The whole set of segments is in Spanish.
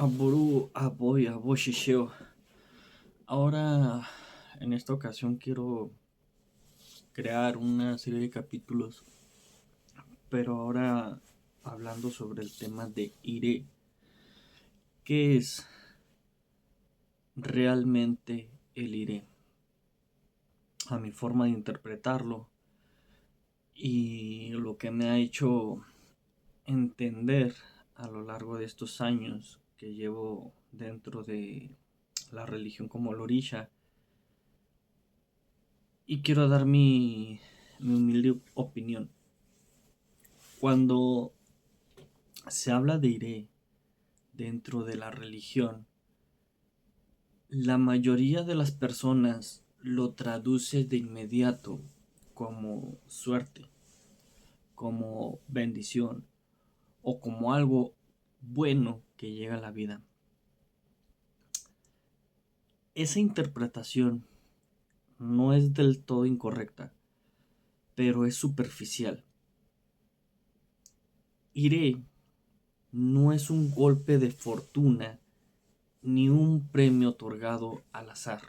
Aboru Aboy Aboshisheo. Ahora, en esta ocasión quiero crear una serie de capítulos, pero ahora hablando sobre el tema de Ire. ¿Qué es realmente el Ire? A mi forma de interpretarlo y lo que me ha hecho entender a lo largo de estos años que llevo dentro de la religión como el Orisha. Y quiero dar mi humilde opinión. Cuando se habla de Iré dentro de la religión, la mayoría de las personas lo traduce de inmediato como suerte, como bendición o como algo bueno que llega a la vida. Esa interpretación no es del todo incorrecta, pero es superficial. Iré no es un golpe de fortuna ni un premio otorgado al azar.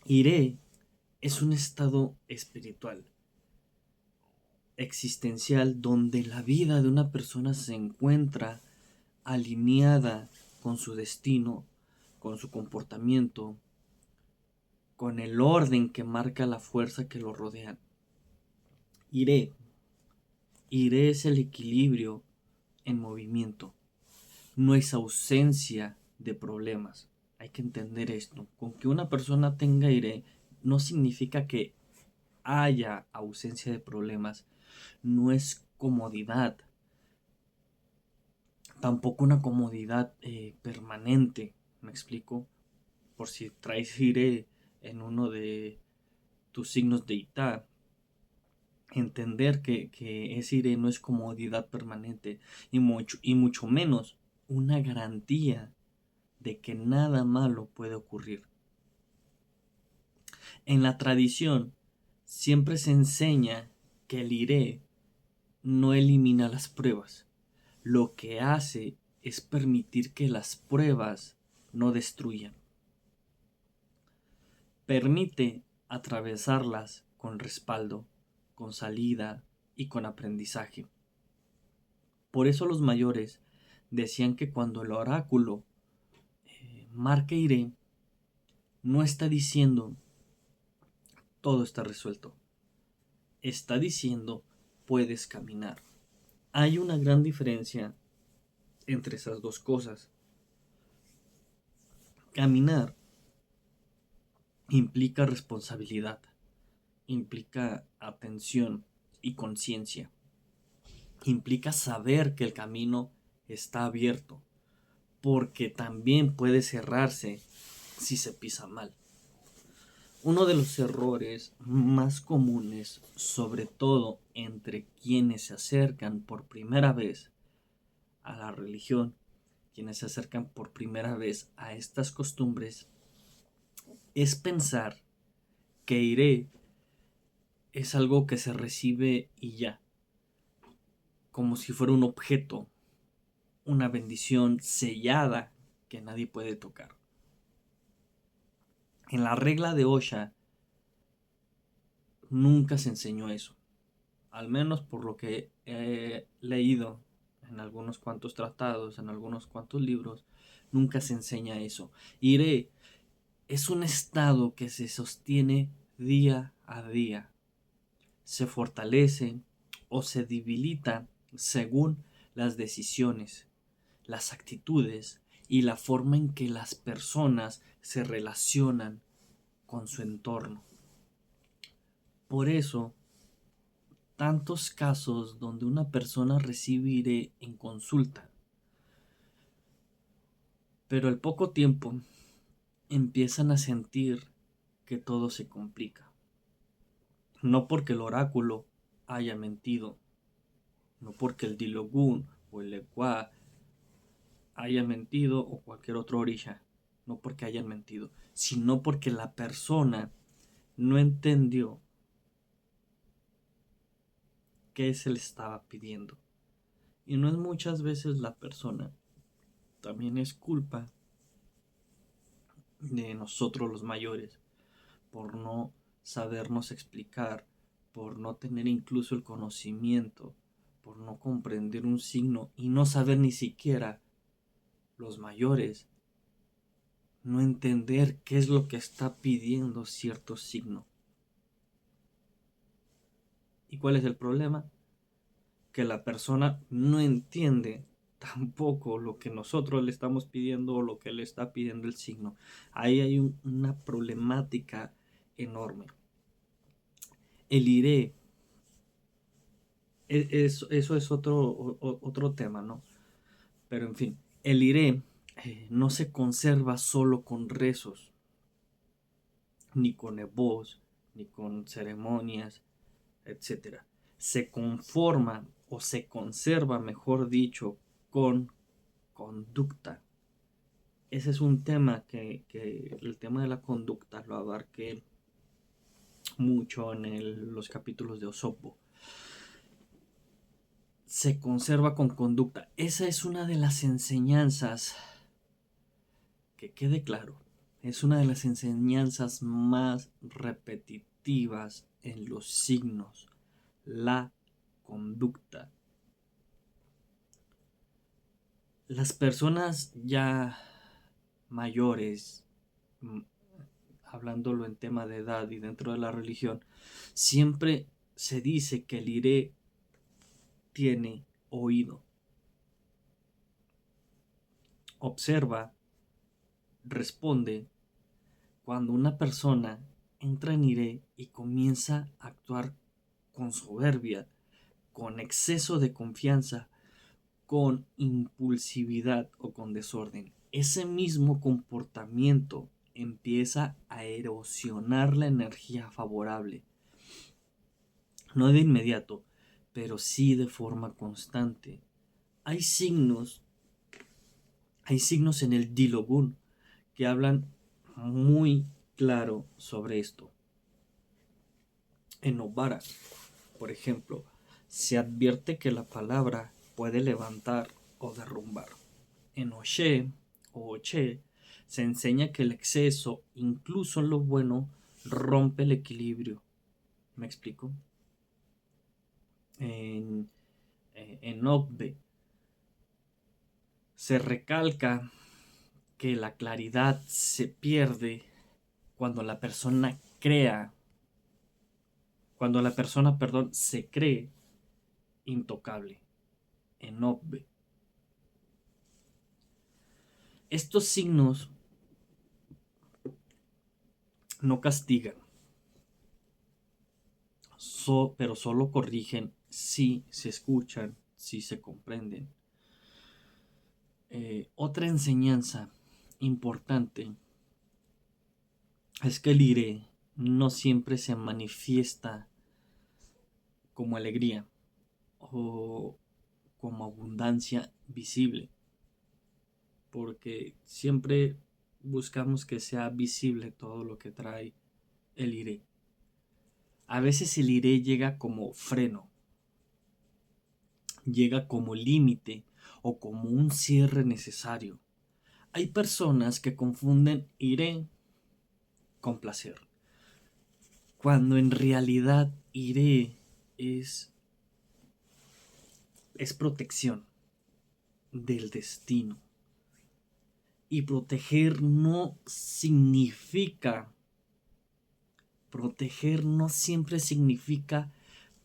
Iré es un estado espiritual, existencial, donde la vida de una persona se encuentra alineada con su destino, con su comportamiento, con el orden que marca la fuerza que lo rodea. Iré. Iré es el equilibrio en movimiento. No es ausencia de problemas. Hay que entender esto. Con que una persona tenga iré no significa que haya ausencia de problemas. No es comodidad. Tampoco una comodidad permanente. ¿Me explico? Por si traes iré en uno de tus signos de Ita, entender que ese iré no es comodidad permanente y mucho menos una garantía de que nada malo puede ocurrir. En la tradición siempre se enseña que el iré no elimina las pruebas. Lo que hace es permitir que las pruebas no destruyan. Permite atravesarlas con respaldo, con salida y con aprendizaje. Por eso los mayores decían que cuando el oráculo marca iré, no está diciendo todo está resuelto. Está diciendo puedes caminar. Hay una gran diferencia entre esas dos cosas. Caminar implica responsabilidad, implica atención y conciencia. Implica saber que el camino está abierto, porque también puede cerrarse si se pisa mal. Uno de los errores más comunes, sobre todo entre quienes se acercan por primera vez a la religión, quienes se acercan por primera vez a estas costumbres, es pensar que iré es algo que se recibe y ya, como si fuera un objeto, una bendición sellada que nadie puede tocar. En la regla de Osha nunca se enseñó eso, al menos por lo que he leído en algunos cuantos tratados, en algunos cuantos libros, nunca se enseña eso. Iré es un estado que se sostiene día a día, se fortalece o se debilita según las decisiones, las actitudes y la forma en que las personas se relacionan con su entorno. Por eso, tantos casos donde una persona recibe iré en consulta, pero al poco tiempo empiezan a sentir que todo se complica. No porque el oráculo haya mentido, no porque el Dilogun o el Lekua haya mentido o cualquier otro orisha, no porque hayan mentido, sino porque la persona no entendió qué se le estaba pidiendo. Y no es muchas veces la persona, también es culpa de nosotros los mayores por no sabernos explicar, por no tener incluso el conocimiento, por no comprender un signo y no saber ni siquiera los mayores, no entender qué es lo que está pidiendo cierto signo. ¿Y cuál es el problema? Que la persona no entiende tampoco lo que nosotros le estamos pidiendo o lo que le está pidiendo el signo. Ahí hay una problemática enorme. El iré, eso es otro tema, ¿no? Pero en fin, el iré no se conserva solo con rezos, ni con ebos, ni con ceremonias, etcétera. Se conforma o se conserva, mejor dicho, con conducta. Ese es un tema que el tema de la conducta lo abarqué mucho en los capítulos de Osopo. Se conserva con conducta. Esa es una de las enseñanzas, que quede claro, es una de las enseñanzas más repetitivas en los signos, la conducta. Las personas ya mayores, hablándolo en tema de edad y dentro de la religión, siempre se dice que el iré tiene oído. Observa, responde, cuando una persona entra en iré y comienza a actuar con soberbia, con exceso de confianza, con impulsividad o con desorden. Ese mismo comportamiento empieza a erosionar la energía favorable. No de inmediato, pero sí de forma constante. Hay signos, hay signos en el Dilogun que hablan muy claro sobre esto. En Obara, por ejemplo, se advierte que la palabra puede levantar o derrumbar. En Oshe o Oche se enseña que el exceso, incluso en lo bueno, rompe el equilibrio. ¿Me explico? En Obbe se recalca que la claridad se pierde cuando la persona se cree intocable. En Obbe. Estos signos no castigan, pero solo corrigen si se escuchan, si se comprenden. Otra enseñanza importante es que el iré no siempre se manifiesta como alegría o como abundancia visible, porque siempre buscamos que sea visible todo lo que trae el iré. A veces el iré llega como freno, llega como límite o como un cierre necesario. Hay personas que confunden iré con placer, cuando en realidad iré es protección del destino. Y proteger no siempre significa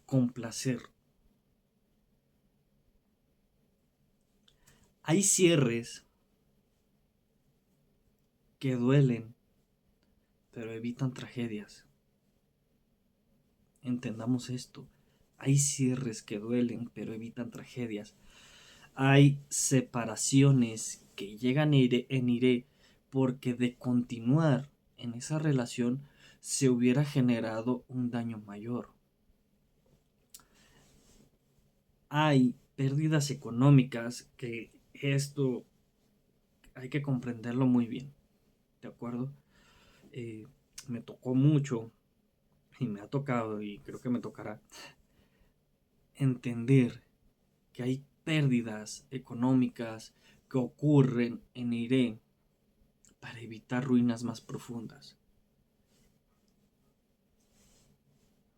complacer. Hay cierres que duelen, pero evitan tragedias. Entendamos esto. Hay cierres que duelen, pero evitan tragedias. Hay separaciones que llegan en iré porque de continuar en esa relación se hubiera generado un daño mayor. Hay pérdidas económicas que esto hay que comprenderlo muy bien, ¿de acuerdo? Me tocó mucho y me ha tocado y creo que me tocará entender que hay pérdidas económicas que ocurren en Iré para evitar ruinas más profundas.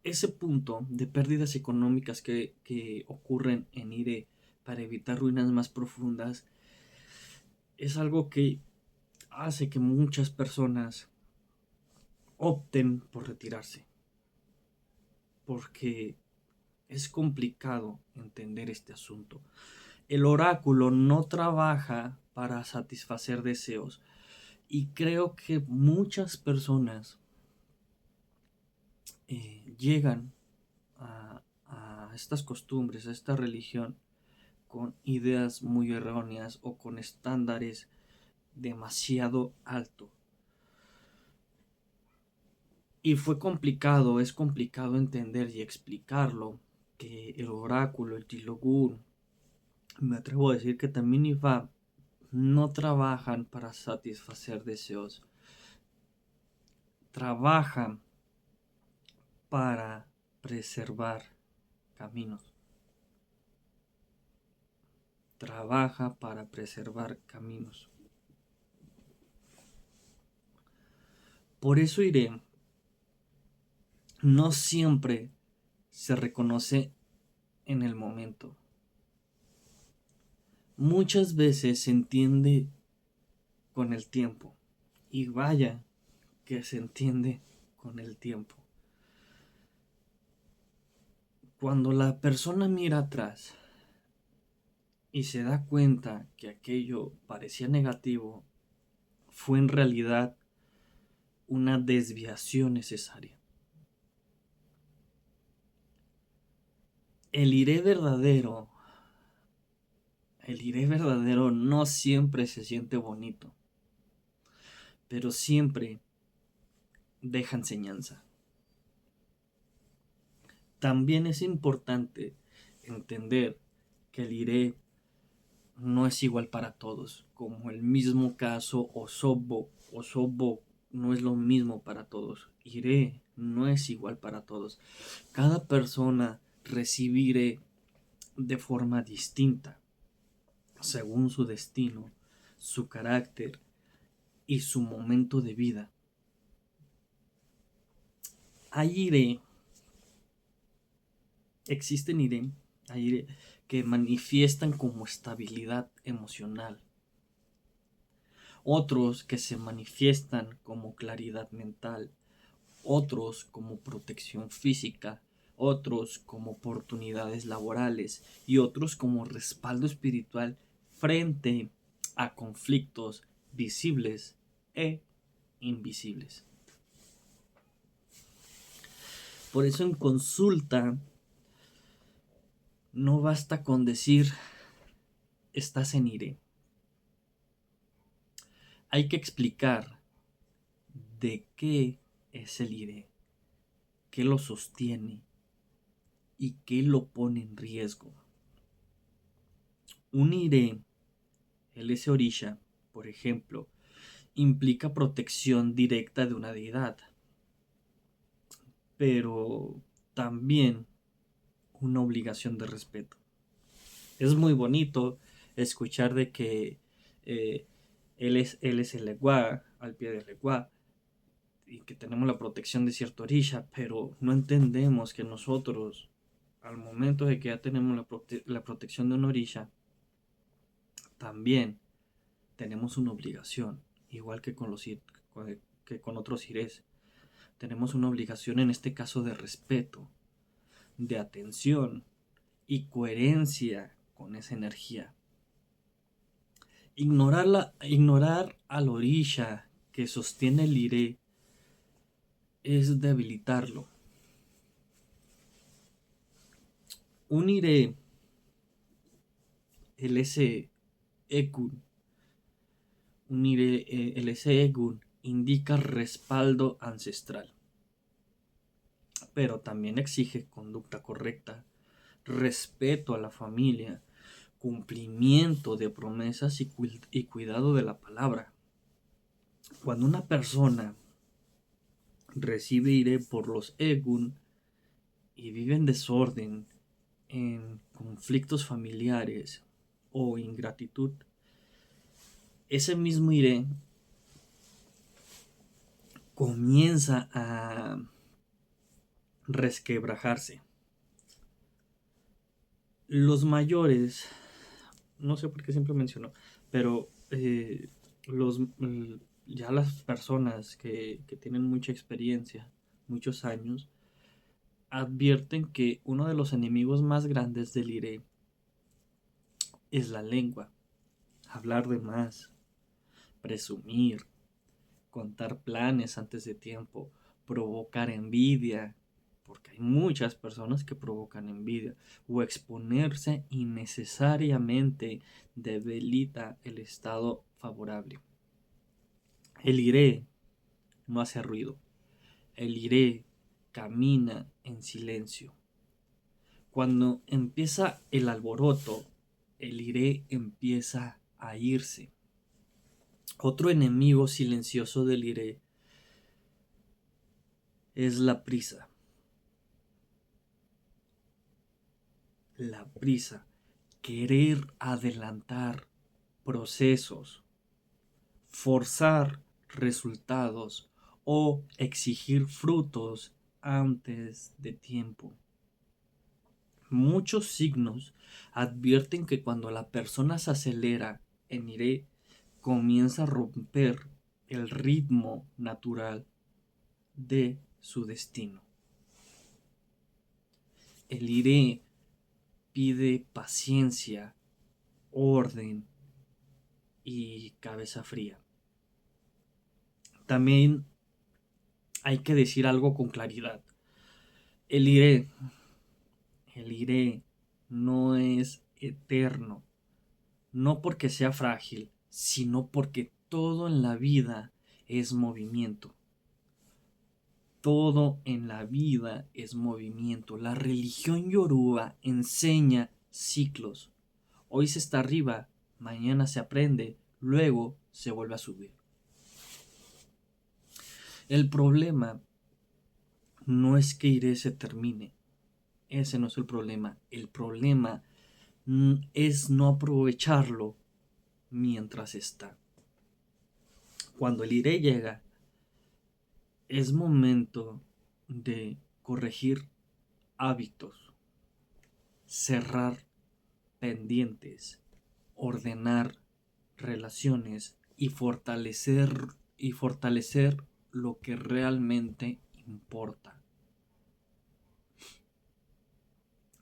Ese punto de pérdidas económicas que ocurren en Iré para evitar ruinas más profundas es algo que hace que muchas personas opten por retirarse, porque es complicado entender este asunto. El oráculo no trabaja para satisfacer deseos, y creo que muchas personas llegan a estas costumbres, a esta religión, con ideas muy erróneas o con estándares demasiado altos. Y es complicado entender y explicarlo, que el oráculo, el Tilogur, me atrevo a decir que también Ifá, no trabajan para satisfacer deseos, trabajan para preservar caminos. Trabaja para preservar caminos. Por eso Iré no siempre se reconoce en el momento. Muchas veces se entiende con el tiempo. Y vaya que se entiende con el tiempo. Cuando la persona mira atrás y se da cuenta que aquello parecía negativo, fue en realidad una desviación necesaria. El Iré verdadero, no siempre se siente bonito, pero siempre deja enseñanza. También es importante entender que el Iré no es igual para todos, como el mismo caso Osobo no es lo mismo para todos. Iré no es igual para todos. Cada persona recibe Iré de forma distinta, según su destino, su carácter y su momento de vida. Existen Iré que manifiestan como estabilidad emocional, otros que se manifiestan como claridad mental, otros como protección física, otros como oportunidades laborales y otros como respaldo espiritual frente a conflictos visibles e invisibles. Por eso en consulta no basta con decir estás en Iré. Hay que explicar de qué es el Iré, qué lo sostiene y qué lo pone en riesgo. Un Iré, el ese orisha, por ejemplo, implica protección directa de una deidad, pero también una obligación de respeto. Es muy bonito escuchar de que él es el Eguá, al pie del Eguá, y que tenemos la protección de cierto orisha, pero no entendemos que nosotros, al momento de que ya tenemos la protección de un orisha, también tenemos una obligación, igual que con otros irés. Tenemos una obligación en este caso de respeto, de atención y coherencia con esa energía. Ignorar al orisha que sostiene el iré es debilitarlo. Un iré, el ese Ekun, el ese Egun indica respaldo ancestral, pero también exige conducta correcta, respeto a la familia, cumplimiento de promesas y cuidado de la palabra. Cuando una persona recibe iré por los Egun y vive en desorden, en conflictos familiares o ingratitud, ese mismo iré comienza a resquebrajarse. Los mayores, no sé por qué siempre menciono, pero los, ya las personas que tienen mucha experiencia, muchos años, advierten que uno de los enemigos más grandes del IRE es la lengua. Hablar de más, presumir, contar planes antes de tiempo, provocar envidia, porque hay muchas personas que provocan envidia, o exponerse innecesariamente debilita el estado favorable. El iré no hace ruido, el iré camina en silencio. Cuando empieza el alboroto, el iré empieza a irse. Otro enemigo silencioso del iré es la prisa. La prisa, querer adelantar procesos, forzar resultados o exigir frutos antes de tiempo. Muchos signos advierten que cuando la persona se acelera en iré, comienza a romper el ritmo natural de su destino. El iré pide paciencia, orden y cabeza fría. También hay que decir algo con claridad. El iré, el iré no es eterno, no porque sea frágil, sino porque todo en la vida es movimiento. Todo en la vida es movimiento. La religión yoruba enseña ciclos. Hoy se está arriba, mañana se aprende, luego se vuelve a subir. El problema no es que iré se termine. Ese no es el problema. El problema es no aprovecharlo mientras está. Cuando el iré llega, es momento de corregir hábitos, cerrar pendientes, ordenar relaciones y fortalecer lo que realmente importa.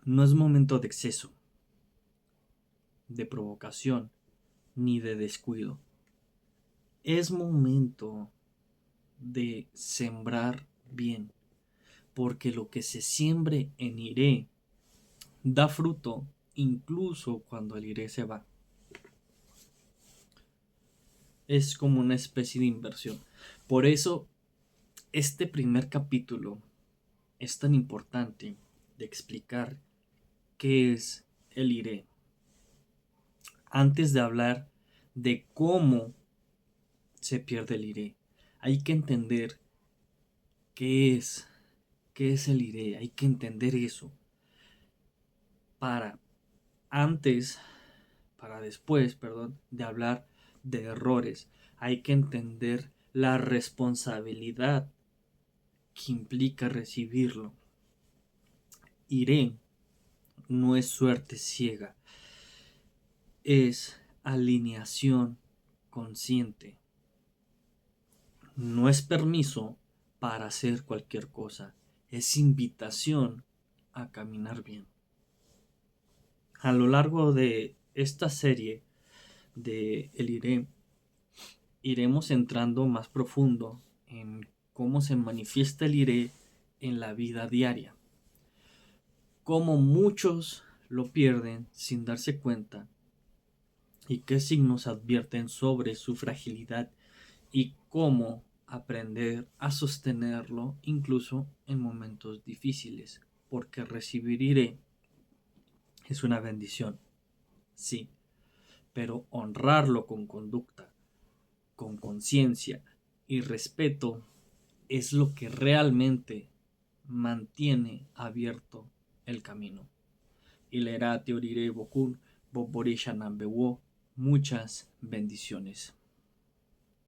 No es momento de exceso, de provocación, ni de descuido. Es momento de sembrar bien, porque lo que se siembre en iré da fruto incluso cuando el iré se va. Es como una especie de inversión. Por eso, este primer capítulo es tan importante de explicar qué es el iré. Antes de hablar de cómo se pierde el iré, hay que entender qué es el iré. Hay que entender eso para después, de hablar de errores. Hay que entender la responsabilidad que implica recibirlo. Iré no es suerte ciega, es alineación consciente. No es permiso para hacer cualquier cosa, es invitación a caminar bien. A lo largo de esta serie de El Iré, iremos entrando más profundo en cómo se manifiesta el iré en la vida diaria, cómo muchos lo pierden sin darse cuenta y qué signos advierten sobre su fragilidad y cómo aprender a sostenerlo incluso en momentos difíciles, porque recibir iré es una bendición, sí, pero honrarlo con conducta, con conciencia y respeto es lo que realmente mantiene abierto el camino. Ilera teorire bokun, boborisha nambewo, muchas bendiciones.